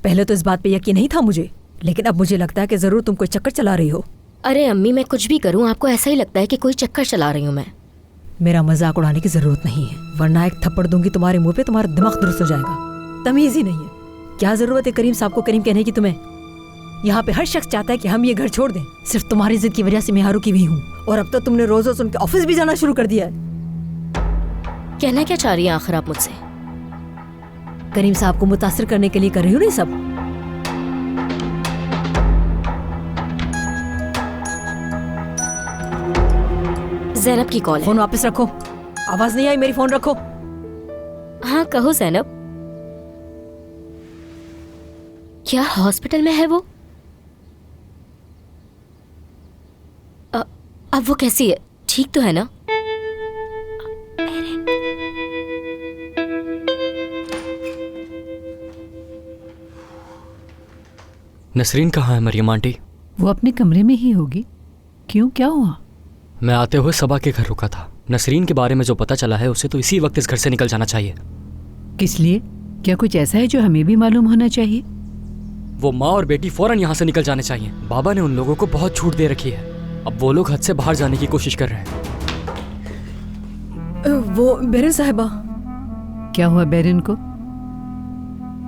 पहले तो इस बात पे यकीन नहीं था मुझे, लेकिन अब मुझे लगता है कि जरूर तुम कोई चक्कर चला रही हो। अरे अम्मी, मैं कुछ भी करूं आपको ऐसा ही लगता है कि कोई चक्कर चला रही हूं मैं। मेरा मजाक उड़ाने की जरूरत नहीं है, वरना एक थप्पड़ दूंगी तुम्हारे मुंह पे, तुम्हारा दिमाग दुरुस्त हो जाएगा। तमीज ही नहीं है। क्या जरूरत है करीम साहब को करीम कहने की तुम्हें? यहाँ पे हर शख्स चाहता है कि हम ये घर छोड़ दें। सिर्फ तुम्हारी जिद की वजह से मैं यहाँ रुकी हुई हूँ, और अब तो तुमने रोज रोज उनके ऑफिस भी जाना शुरू कर दिया है। कहना क्या चाह रही हैं आखिर आप मुझसे? करीम साहब को मुतासिर करने के लिए कर रही हूँ नहीं सब। ज़ैनब की कॉल है। फोन वापस रखो। आवाज नहीं आई मेरी, फोन रखो। हाँ कहो ज़ैनब। क्या हॉस्पिटल में है वो? अब वो कैसी है? ठीक तो है ना? नसरीन कहाँ है मरियम आंटी? वो अपने कमरे में ही होगी। क्यों, क्या हुआ? मैं आते हुए सबा के घर रुका था। नसरीन के बारे में जो पता चला है उसे तो इसी वक्त इस घर से निकल जाना चाहिए। किस लिए? क्या कुछ ऐसा है जो हमें भी मालूम होना चाहिए? वो माँ और बेटी फौरन यहाँ से निकल जाने चाहिए। बाबा ने उन लोगों को बहुत छूट दे रखी है। अब वो लोग हद से बाहर जाने की कोशिश कर रहे हैं। वो बेरन साहिबा। क्या हुआ बेरिन को?